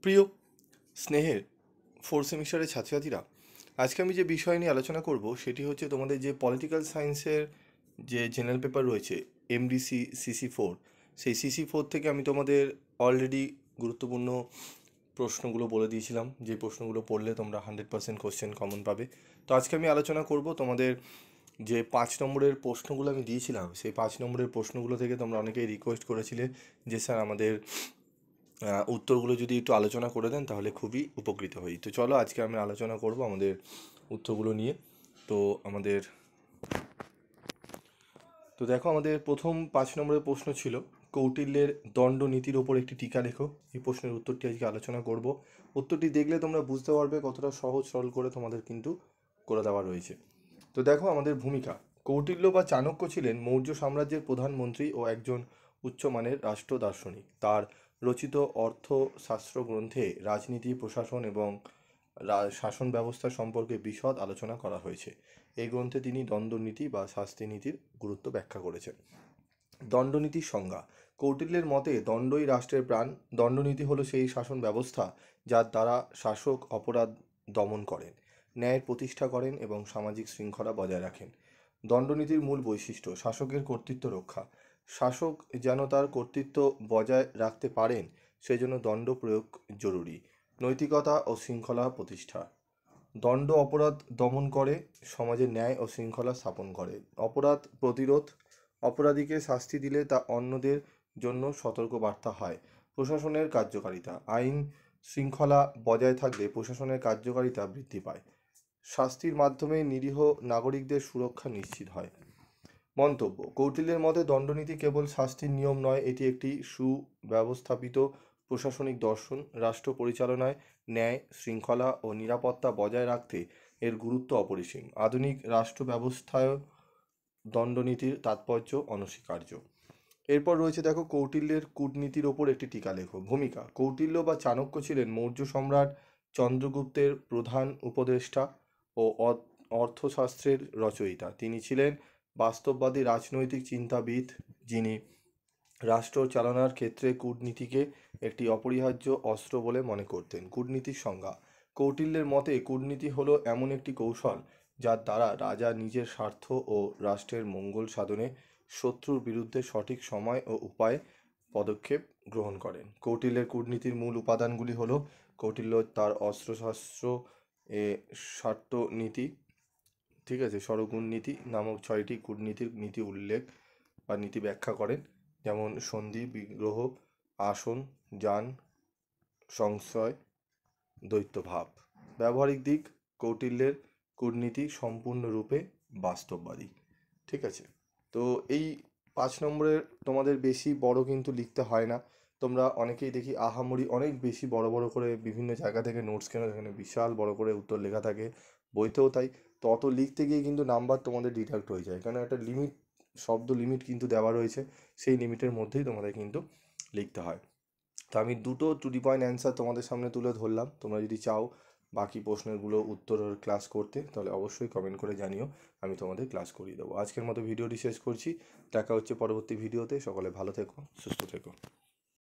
প্রিয় স্নেহের ফোর্থ সেমিস্টারের ছাত্রছাত্রীরা, আজকে আমি যে বিষয় নিয়ে আলোচনা করব সেটি হচ্ছে তোমাদের যে পলিটিক্যাল সায়েন্সের যে জেনারেল পেপার রয়েছে এমডিসি CC4, সেই CC4 থেকে আমি তোমাদের অলরেডি গুরুত্বপূর্ণ প্রশ্নগুলো বলে দিয়েছিলাম, যে প্রশ্নগুলো পড়লে তোমরা 100% কোশ্চেন কমন পাবে। তো আজকে আমি আলোচনা করব তোমাদের যে 5 নম্বরের প্রশ্নগুলো আমি দিয়েছিলাম, সেই 5 নম্বরের প্রশ্নগুলো থেকে তোমরা অনেকেই রিকোয়েস্ট করেছিলে যে স্যার আমাদের উত্তরগুলো যদি একটু আলোচনা করে দেন তাহলে খুবই উপকৃত হই। তো চলো আজকে আমরা আলোচনা করব আমাদের উত্তরগুলো নিয়ে। তো আমাদের তো দেখো, আমাদের প্রথম 5 নম্বরের প্রশ্ন ছিল কৌটিল্যের দণ্ডনীতির ওপর একটি টিকা লেখো। এই প্রশ্নের উত্তরটি আজকে আলোচনা করব। উত্তরটি দেখলে তোমরা বুঝতে পারবে কতটা সহজ সরল করে তোমাদের কিন্তু করে দেওয়া রয়েছে। তো দেখো, আমাদের ভূমিকা। কৌটিল্য বা চাণক্য ছিলেন মৌর্য সাম্রাজ্যের প্রধানমন্ত্রী ও একজন উচ্চমানের রাষ্ট্র দার্শনিক। তার রচিত অর্থশাস্ত্র গ্রন্থে রাজনীতি, প্রশাসন এবং শাসন ব্যবস্থা সম্পর্কে বিশদ আলোচনা করা হয়েছে। এই গ্রন্থে তিনি দণ্ডনীতি বা শাস্তি নীতির গুরুত্ব ব্যাখ্যা করেছেন। দণ্ডনীতির সংজ্ঞা। কৌটিল্যের মতে দণ্ডই রাষ্ট্রের প্রাণ। দণ্ডনীতি হলো সেই শাসন ব্যবস্থা যার দ্বারা শাসক অপরাধ দমন করেন, ন্যায়ের প্রতিষ্ঠা করেন এবং সামাজিক শৃঙ্খলা বজায় রাখেন। দণ্ডনীতির মূল বৈশিষ্ট্য: শাসকের কর্তৃত্ব রক্ষা। শাসক যেন তার কর্তৃত্ব বজায় রাখতে পারেন সেজন্য দণ্ড প্রয়োগ জরুরি। নৈতিকতা ও শৃঙ্খলা প্রতিষ্ঠা। দণ্ড অপরাধ দমন করে, সমাজে ন্যায় ও শৃঙ্খলা স্থাপন করে। অপরাধ প্রতিরোধ। অপরাধীকে শাস্তি দিলে তা অন্যদের জন্য সতর্কবার্তা হয়। প্রশাসনের কার্যকারিতা। আইন শৃঙ্খলা বজায় থাকলে প্রশাসনের কার্যকারিতা বৃদ্ধি পায়। শাস্তির মাধ্যমে নিরীহ নাগরিকদের সুরক্ষা নিশ্চিত হয়। মন্তব্য: কৌটিল্যের মতে দণ্ডনীতি কেবল শাস্তির নিয়ম নয়, এটি একটি সুব্যবস্থাপিত প্রশাসনিক দর্শন। রাষ্ট্র পরিচালনায় ন্যায়, শৃঙ্খলা ও নিরাপত্তা বজায় রাখতে এর গুরুত্ব অপরিসীম। আধুনিক রাষ্ট্র ব্যবস্থায় দণ্ডনীতির তাৎপর্য অনস্বীকার্য। এরপর রয়েছে দেখো, কৌটিল্যের কূটনীতির ওপর একটি টিকা লেখো। ভূমিকা। কৌটিল্য বা চাণক্য ছিলেন মৌর্য সম্রাট চন্দ্রগুপ্তের প্রধান উপদেষ্টা ও অর্থশাস্ত্রের রচয়িতা। তিনি ছিলেন বাস্তববাদী রাজনৈতিক চিন্তাবিদ, যিনি রাষ্ট্র চালনার ক্ষেত্রে কূটনীতিকে একটি অপরিহার্য অস্ত্র বলে মনে করতেন। কূটনীতির সংজ্ঞা। কৌটিল্যের মতে কূটনীতি হলো এমন একটি কৌশল যার দ্বারা রাজা নিজের স্বার্থ ও রাষ্ট্রের মঙ্গল সাধনে শত্রুর বিরুদ্ধে সঠিক সময় ও উপায়ে পদক্ষেপ গ্রহণ করেন। কৌটিল্যের কূটনীতির মূল উপাদানগুলি হলো: কৌটিল্য তার অস্ত্রশস্ত্র শাট্টনীতি, ঠিক আছে, ষড়গুণ নীতি নামক 6টি কূটনীতির নীতি উল্লেখ বা নীতি ব্যাখ্যা করেন, যেমন সন্ধি, বিগ্রহ, আসন, যান, সংশয়, দ্বৈতভাব। ব্যবহারিক দিক। কৌটিল্যের কূটনীতি সম্পূর্ণরূপে বাস্তববাদী। ঠিক আছে। তো এই 5 নম্বরের তোমাদের বেশি বড় কিন্তু লিখতে হয় না। তোমরা অনেকেই দেখি আহামরি অনেক বেশি বড় বড় করে বিভিন্ন জায়গা থেকে নোটস কেন, এখানে বিশাল বড় করে উত্তর লেখা থাকে, বইতেও তাই। তো অত লিখতে গিয়ে কিন্তু নাম্বার তোমাদের ডিডাক্ট হয়ে যায়, কারণ একটা লিমিট, শব্দ লিমিট কিন্তু দেওয়া রয়েছে, সেই লিমিটের মধ্যেই তোমাদের কিন্তু লিখতে হয়। তো আমি দুটো টু দি পয়েন্ট অ্যান্সার তোমাদের সামনে তুলে ধরলাম। তোমরা যদি চাও বাকি প্রশ্নগুলো উত্তরের ক্লাস করতে, তাহলে অবশ্যই কমেন্ট করে জানিও, আমি তোমাদের ক্লাস করিয়ে দেবো। আজকের মতো ভিডিওটি শেষ করছি। দেখা হচ্ছে পরবর্তী ভিডিওতে। সকলে ভালো থেকো, সুস্থ থেকো।